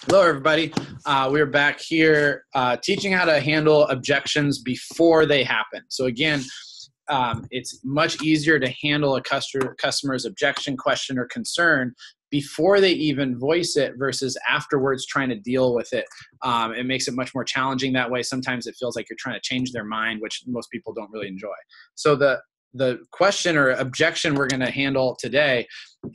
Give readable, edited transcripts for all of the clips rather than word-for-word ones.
Hello, everybody. We're back here teaching how to handle objections before they happen. So again, it's much easier to handle a customer's objection, question, or concern before they even voice it versus afterwards trying to deal with it. It makes it much more challenging that way. Sometimes it feels like you're trying to change their mind, which most people don't really enjoy. So the question or objection we're going to handle today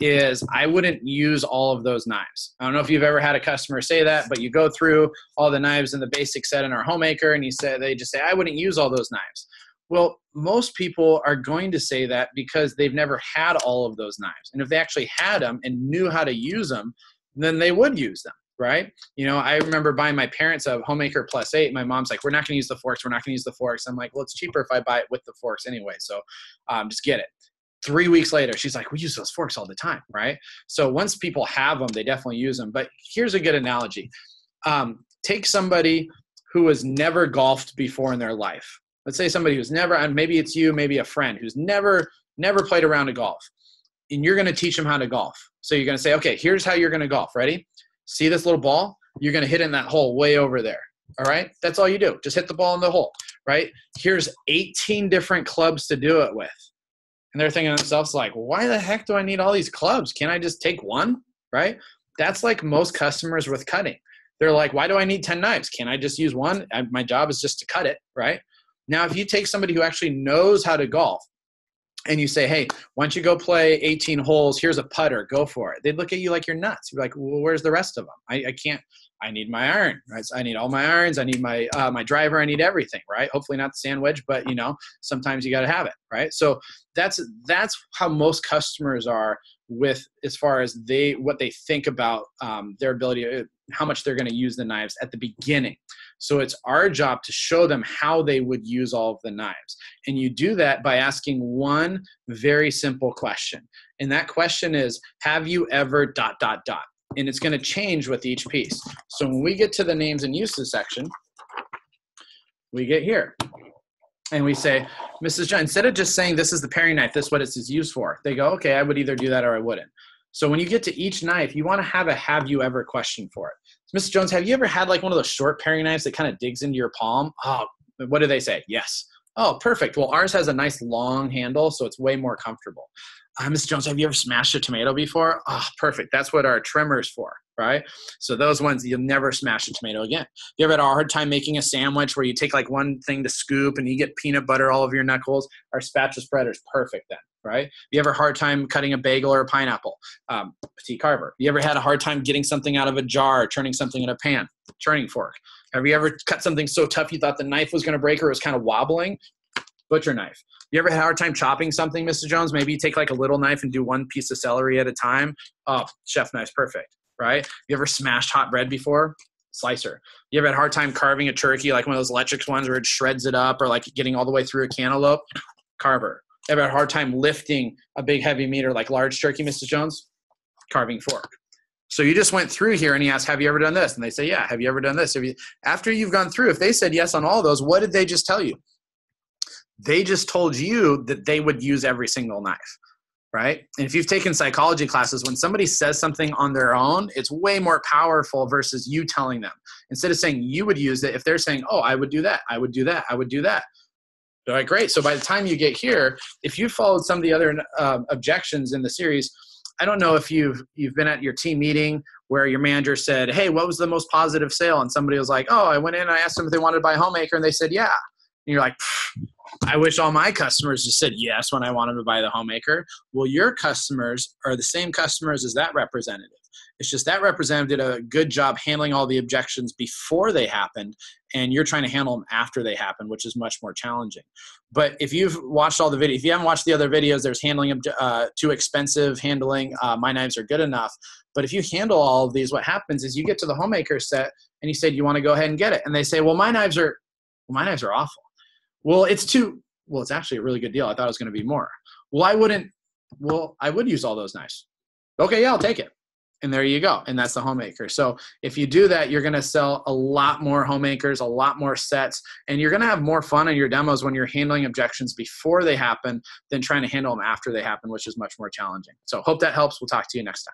is, I wouldn't use all of those knives. I don't know if you've ever had a customer say that, but you go through all the knives in the basic set in our homemaker and they just say, I wouldn't use all those knives. Well, most people are going to say that because they've never had all of those knives. And if they actually had them and knew how to use them, then they would use them, right? You know, I remember buying my parents a homemaker +8. My mom's like, we're not going to use the forks. We're not going to use the forks. I'm like, well, it's cheaper if I buy it with the forks anyway. So just get it. 3 weeks later, she's like, we use those forks all the time, right? So once people have them, they definitely use them. But here's a good analogy. Take somebody who has never golfed before in their life. Let's say somebody who's never, and maybe it's you, maybe a friend who's never played a round of golf. And you're going to teach them how to golf. So you're going to say, okay, here's how you're going to golf. Ready? See this little ball? You're going to hit in that hole way over there. All right? That's all you do. Just hit the ball in the hole, right? Here's 18 different clubs to do it with. And they're thinking to themselves like, why the heck do I need all these clubs? Can't I just take one, right? That's like most customers with cutting. They're like, why do I need 10 knives? Can't I just use one? My job is just to cut it, right? Now, if you take somebody who actually knows how to golf and you say, hey, why don't you go play 18 holes? Here's a putter. Go for it. They'd look at you like you're nuts. You're like, well, where's the rest of them? I can't. I need my iron, right? So I need all my irons. I need my my driver. I need everything, right? Hopefully not the sand wedge, but, you know, sometimes you got to have it, right? So that's how most customers are with as far as what they think about their ability, how much they're going to use the knives at the beginning. So it's our job to show them how they would use all of the knives. And you do that by asking one very simple question. And that question is, have you ever ... And it's going to change with each piece. So when we get to the names and uses section, we get here. And we say, Mrs. John, instead of just saying this is the paring knife, this is what it's used for, they go, okay, I would either do that or I wouldn't. So when you get to each knife, you want to have a have you ever question for it. So, Mrs. Jones, have you ever had like one of those short paring knives that kind of digs into your palm? Oh, what do they say? Yes. Oh, perfect. Well, ours has a nice long handle, so it's way more comfortable. Mrs. Jones, have you ever smashed a tomato before? Oh, perfect. That's what our trimmer's for, right? So those ones, you'll never smash a tomato again. You ever had a hard time making a sandwich where you take like one thing to scoop and you get peanut butter all over your knuckles? Our spatula spreader is perfect then, right? You ever a hard time cutting a bagel or a pineapple? Petit carver. You ever had a hard time getting something out of a jar, turning something in a pan? Churning fork. Have you ever cut something so tough you thought the knife was going to break or it was kind of wobbling? Butcher knife. You ever had a hard time chopping something, Mrs. Jones? Maybe you take like a little knife and do one piece of celery at a time. Oh, chef knife's perfect, right? You ever smashed hot bread before? Slicer. You ever had a hard time carving a turkey, like one of those electric ones where it shreds it up, or like getting all the way through a cantaloupe? Carver. You ever had a hard time lifting a big heavy meat or like large turkey, Mrs. Jones? Carving fork. So you just went through here and he asked, have you ever done this? And they say, yeah. Have you ever done this? After you've gone through, if they said yes on all of those, what did they just tell you? They just told you that they would use every single knife, right? And if you've taken psychology classes, when somebody says something on their own, it's way more powerful versus you telling them. Instead of saying you would use it, if they're saying, oh, I would do that, I would do that, I would do that. All right, great. So by the time you get here, if you followed some of the other objections in the series, I don't know if you've been at your team meeting where your manager said, hey, what was the most positive sale? And somebody was like, oh, I went in and I asked them if they wanted to buy a homemaker, and they said, yeah. And you're like, I wish all my customers just said yes when I want them to buy the homemaker. Well, your customers are the same customers as that representative. It's just that representative did a good job handling all the objections before they happened, and you're trying to handle them after they happen, which is much more challenging. But if you've watched all the videos, if you haven't watched the other videos, there's handling too expensive, handling my knives are good enough. But if you handle all of these, what happens is you get to the homemaker set and you say, do you want to go ahead and get it? And they say, well, my knives are awful. Well, it's actually a really good deal. I thought it was going to be more. Well, I would use all those knives. Okay, yeah, I'll take it. And there you go. And that's the homemaker. So if you do that, you're going to sell a lot more homemakers, a lot more sets, and you're going to have more fun in your demos when you're handling objections before they happen than trying to handle them after they happen, which is much more challenging. So hope that helps. We'll talk to you next time.